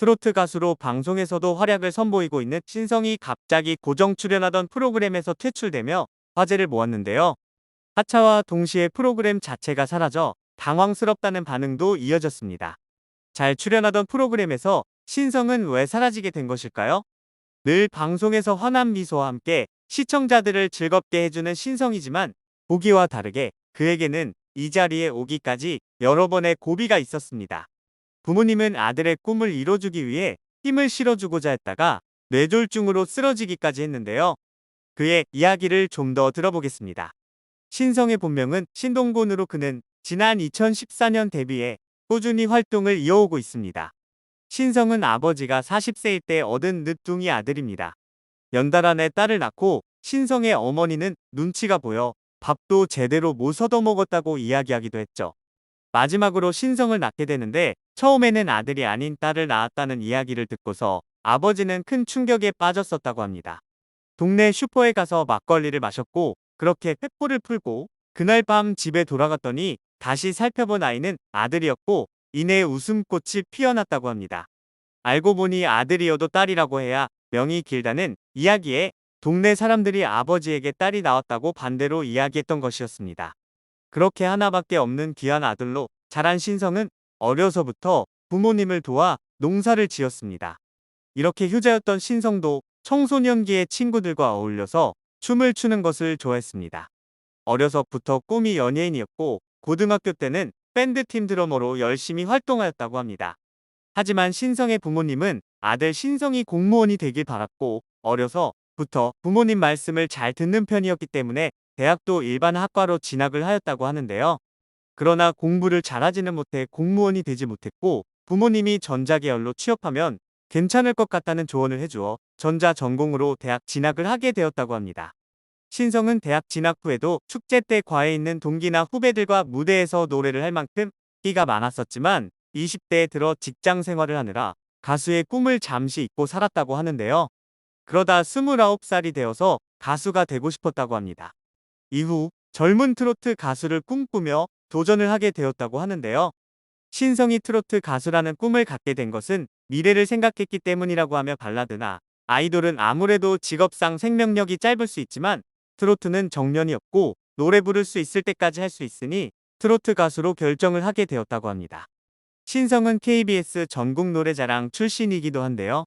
트로트 가수로 방송에서도 활약을 선보이고 있는 신성이 갑자기 고정 출연하던 프로그램에서 퇴출되며 화제를 모았는데요. 하차와 동시에 프로그램 자체가 사라져 당황스럽다는 반응도 이어졌습니다. 잘 출연하던 프로그램에서 신성은 왜 사라지게 된 것일까요? 늘 방송에서 환한 미소와 함께 시청자들을 즐겁게 해주는 신성이지만 보기와 다르게 그에게는 이 자리에 오기까지 여러 번의 고비가 있었습니다. 부모님은 아들의 꿈을 이뤄주기 위해 힘을 실어주고자 했다가 뇌졸중으로 쓰러지기까지 했는데요. 그의 이야기를 좀 더 들어보겠습니다. 신성의 본명은 신동곤으로 그는 지난 2014년 데뷔해 꾸준히 활동을 이어오고 있습니다. 신성은 아버지가 40세일 때 얻은 늦둥이 아들입니다. 연달아 내 딸을 낳고 신성의 어머니는 눈치가 보여 밥도 제대로 못 얻어먹었다고 이야기하기도 했죠. 마지막으로 신성을 낳게 되는데 처음에는 아들이 아닌 딸을 낳았다는 이야기를 듣고서 아버지는 큰 충격에 빠졌었다고 합니다. 동네 슈퍼에 가서 막걸리를 마셨고 그렇게 폐포를 풀고 그날 밤 집에 돌아갔더니 다시 살펴본 아이는 아들이었고 이내 웃음꽃이 피어났다고 합니다. 알고 보니 아들이어도 딸이라고 해야 명이 길다는 이야기에 동네 사람들이 아버지에게 딸이 나왔다고 반대로 이야기했던 것이었습니다. 그렇게 하나밖에 없는 귀한 아들로 자란 신성은 어려서부터 부모님을 도와 농사를 지었습니다. 이렇게 효자였던 신성도 청소년기에 친구들과 어울려서 춤을 추는 것을 좋아했습니다. 어려서부터 꿈이 연예인이었고 고등학교 때는 밴드팀 드러머로 열심히 활동하였다고 합니다. 하지만 신성의 부모님은 아들 신성이 공무원이 되길 바랐고 어려서부터 부모님 말씀을 잘 듣는 편이었기 때문에 대학도 일반 학과로 진학을 하였다고 하는데요. 그러나 공부를 잘하지는 못해 공무원이 되지 못했고 부모님이 전자계열로 취업하면 괜찮을 것 같다는 조언을 해주어 전자 전공으로 대학 진학을 하게 되었다고 합니다. 신성은 대학 진학 후에도 축제 때 과에 있는 동기나 후배들과 무대에서 노래를 할 만큼 끼가 많았었지만 20대에 들어 직장 생활을 하느라 가수의 꿈을 잠시 잊고 살았다고 하는데요. 그러다 29살이 되어서 가수가 되고 싶었다고 합니다. 이후 젊은 트로트 가수를 꿈꾸며 도전을 하게 되었다고 하는데요. 신성이 트로트 가수라는 꿈을 갖게 된 것은 미래를 생각했기 때문이라고 하며 발라드나 아이돌은 아무래도 직업상 생명력이 짧을 수 있지만 트로트는 정년이 없고 노래 부를 수 있을 때까지 할 수 있으니 트로트 가수로 결정을 하게 되었다고 합니다. 신성은 KBS 전국노래자랑 출신이기도 한데요.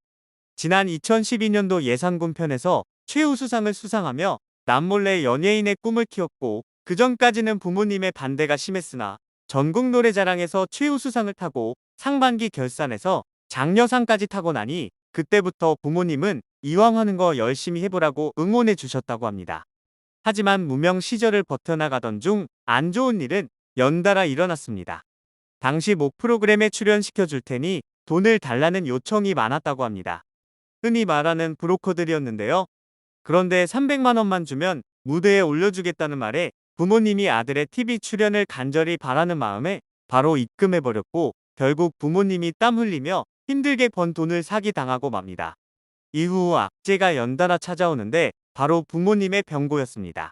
지난 2012년도 예산군 편에서 최우수상을 수상하며 남몰래 연예인의 꿈을 키웠고 그전까지는 부모님의 반대가 심했으나 전국노래자랑에서 최우수상을 타고 상반기 결산에서 장려상까지 타고 나니 그때부터 부모님은 이왕 하는 거 열심히 해보라고 응원해 주셨다고 합니다. 하지만 무명 시절을 버텨나가던 중 안 좋은 일은 연달아 일어났습니다. 당시 모 프로그램에 출연시켜 줄 테니 돈을 달라는 요청이 많았다고 합니다. 흔히 말하는 브로커들이었는데요. 그런데 300만 원만 주면 무대에 올려주겠다는 말에 부모님이 아들의 TV 출연을 간절히 바라는 마음에 바로 입금해버렸고 결국 부모님이 땀 흘리며 힘들게 번 돈을 사기당하고 맙니다. 이후 악재가 연달아 찾아오는데 바로 부모님의 병고였습니다.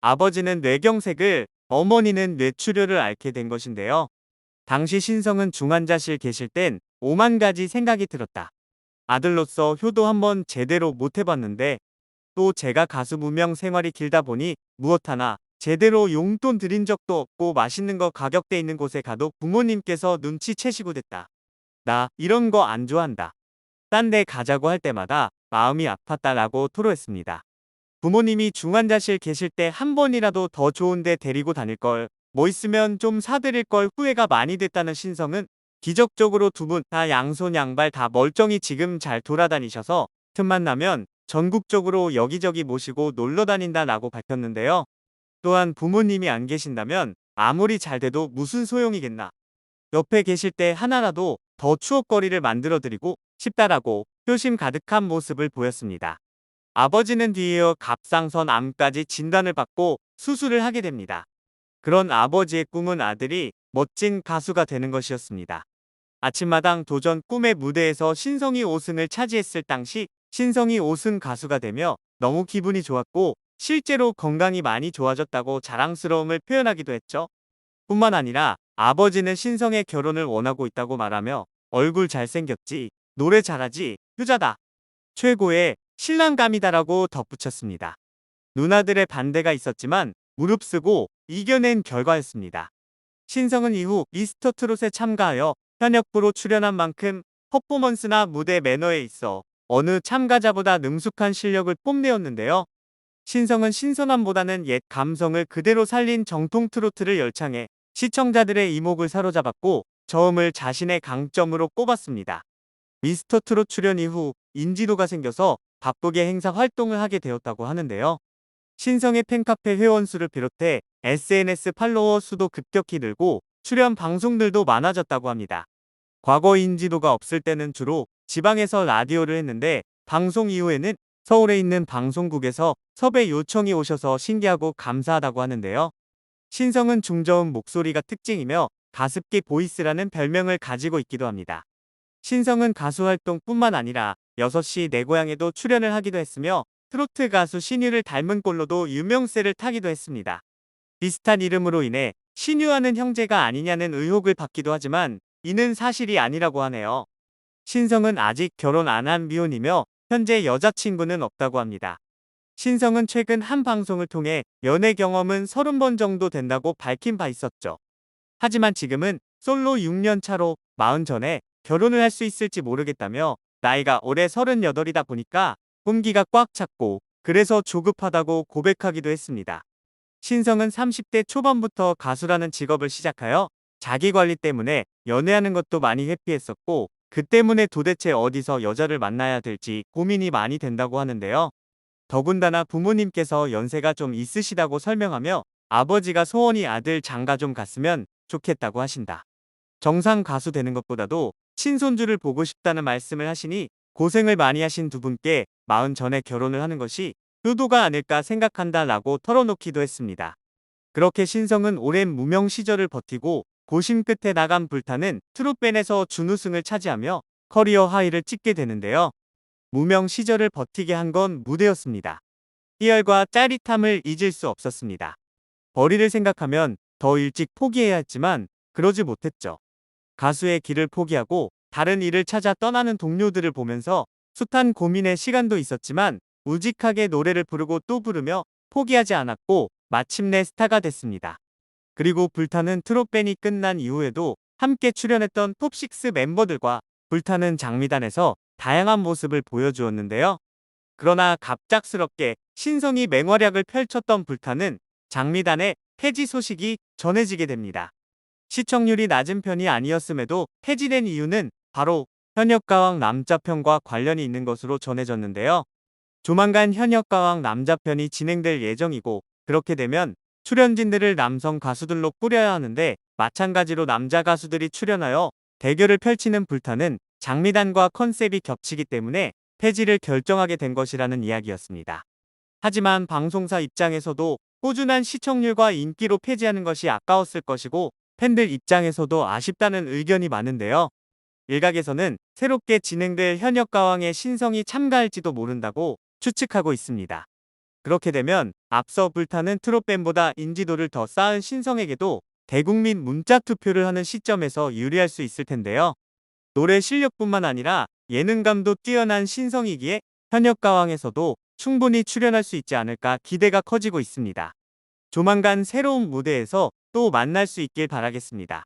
아버지는 뇌경색을, 어머니는 뇌출혈을 앓게 된 것인데요. 당시 신성은 중환자실 계실 땐 오만 가지 생각이 들었다. 아들로서 효도 한번 제대로 못 해봤는데 또 제가 가수 무명 생활이 길다 보니 무엇 하나 제대로 용돈 드린 적도 없고 맛있는 거 가격대 있는 곳에 가도 부모님께서 눈치채시고 됐다. 나 이런 거 안 좋아한다. 딴 데 가자고 할 때마다 마음이 아팠다라고 토로했습니다. 부모님이 중환자실 계실 때 한 번이라도 더 좋은 데 데리고 다닐 걸, 뭐 있으면 좀 사드릴 걸 후회가 많이 됐다는 신성은 기적적으로 두 분 다 양손 양발 다 멀쩡히 지금 잘 돌아다니셔서 틈만 나면 전국적으로 여기저기 모시고 놀러 다닌다라고 밝혔는데요. 또한 부모님이 안 계신다면 아무리 잘 돼도 무슨 소용이겠나. 옆에 계실 때 하나라도 더 추억거리를 만들어드리고 싶다라고 효심 가득한 모습을 보였습니다. 아버지는 뒤이어 갑상선 암까지 진단을 받고 수술을 하게 됩니다. 그런 아버지의 꿈은 아들이 멋진 가수가 되는 것이었습니다. 아침마당 도전 꿈의 무대에서 신성이 5승을 차지했을 당시 신성이 5승 가수가 되며 너무 기분이 좋았고 실제로 건강이 많이 좋아졌다고 자랑스러움을 표현하기도 했죠. 뿐만 아니라 아버지는 신성의 결혼을 원하고 있다고 말하며 얼굴 잘생겼지, 노래 잘하지, 효자다, 최고의 신랑감이다라고 덧붙였습니다. 누나들의 반대가 있었지만 무릅쓰고 이겨낸 결과였습니다. 신성은 이후 미스터 트롯에 참가하여 현역부로 출연한 만큼 퍼포먼스나 무대 매너에 있어 어느 참가자보다 능숙한 실력을 뽐내었는데요. 신성은 신선함보다는 옛 감성을 그대로 살린 정통 트로트를 열창해 시청자들의 이목을 사로잡았고 저음을 자신의 강점으로 꼽았습니다. 미스터 트롯 출연 이후 인지도가 생겨서 바쁘게 행사 활동을 하게 되었다고 하는데요. 신성의 팬카페 회원수를 비롯해 SNS 팔로워 수도 급격히 늘고 출연 방송들도 많아졌다고 합니다. 과거 인지도가 없을 때는 주로 지방에서 라디오를 했는데 방송 이후에는 서울에 있는 방송국에서 섭외 요청이 오셔서 신기하고 감사하다고 하는데요. 신성은 중저음 목소리가 특징이며 가습기 보이스라는 별명을 가지고 있기도 합니다. 신성은 가수 활동뿐만 아니라 6시 내 고향에도 출연을 하기도 했으며 트로트 가수 신유를 닮은 꼴로도 유명세를 타기도 했습니다. 비슷한 이름으로 인해 신유하는 형제가 아니냐는 의혹을 받기도 하지만 이는 사실이 아니라고 하네요. 신성은 아직 결혼 안 한 미혼이며 현재 여자친구는 없다고 합니다. 신성은 최근 한 방송을 통해 연애 경험은 30번 정도 된다고 밝힌 바 있었죠. 하지만 지금은 솔로 6년 차로 40 전에 결혼을 할 수 있을지 모르겠다며 나이가 올해 38이다 보니까 꿈기가 꽉 찼고 그래서 조급하다고 고백하기도 했습니다. 신성은 30대 초반부터 가수라는 직업을 시작하여 자기 관리 때문에 연애하는 것도 많이 회피했었고 그 때문에 도대체 어디서 여자를 만나야 될지 고민이 많이 된다고 하는데요. 더군다나 부모님께서 연세가 좀 있으시다고 설명하며 아버지가 소원이 아들 장가 좀 갔으면 좋겠다고 하신다. 정상 가수 되는 것보다도 친손주를 보고 싶다는 말씀을 하시니 고생을 많이 하신 두 분께 40 전에 결혼을 하는 것이 효도가 아닐까 생각한다 라고 털어놓기도 했습니다. 그렇게 신성은 오랜 무명 시절을 버티고 고심 끝에 나간 불타는 트롯밴에서 준우승을 차지하며 커리어 하이를 찍게 되는데요. 무명 시절을 버티게 한 건 무대였습니다. 희열과 짜릿함을 잊을 수 없었습니다. 벌이를 생각하면 더 일찍 포기해야 했지만 그러지 못했죠. 가수의 길을 포기하고 다른 일을 찾아 떠나는 동료들을 보면서 숱한 고민의 시간도 있었지만 우직하게 노래를 부르고 또 부르며 포기하지 않았고 마침내 스타가 됐습니다. 그리고 불타는 트롯밴이 끝난 이후에도 함께 출연했던 톱6 멤버들과 불타는 장미단에서 다양한 모습을 보여주었는데요. 그러나 갑작스럽게 신성이 맹활약을 펼쳤던 불타는 장미단의 폐지 소식이 전해지게 됩니다. 시청률이 낮은 편이 아니었음에도 폐지된 이유는 바로 현역가왕 남자편과 관련이 있는 것으로 전해졌는데요. 조만간 현역가왕 남자편이 진행될 예정이고 그렇게 되면 출연진들을 남성 가수들로 꾸려야 하는데 마찬가지로 남자 가수들이 출연하여 대결을 펼치는 불타는 장미단과 컨셉이 겹치기 때문에 폐지를 결정하게 된 것이라는 이야기였습니다. 하지만 방송사 입장에서도 꾸준한 시청률과 인기로 폐지하는 것이 아까웠을 것이고 팬들 입장에서도 아쉽다는 의견이 많은데요. 일각에서는 새롭게 진행될 현역가왕에 신성이 참가할지도 모른다고 추측하고 있습니다. 그렇게 되면 앞서 불타는 트롯밴보다 인지도를 더 쌓은 신성에게도 대국민 문자투표를 하는 시점에서 유리할 수 있을 텐데요. 노래 실력뿐만 아니라 예능감도 뛰어난 신성이기에 현역가왕에서도 충분히 출연할 수 있지 않을까 기대가 커지고 있습니다. 조만간 새로운 무대에서 또 만날 수 있길 바라겠습니다.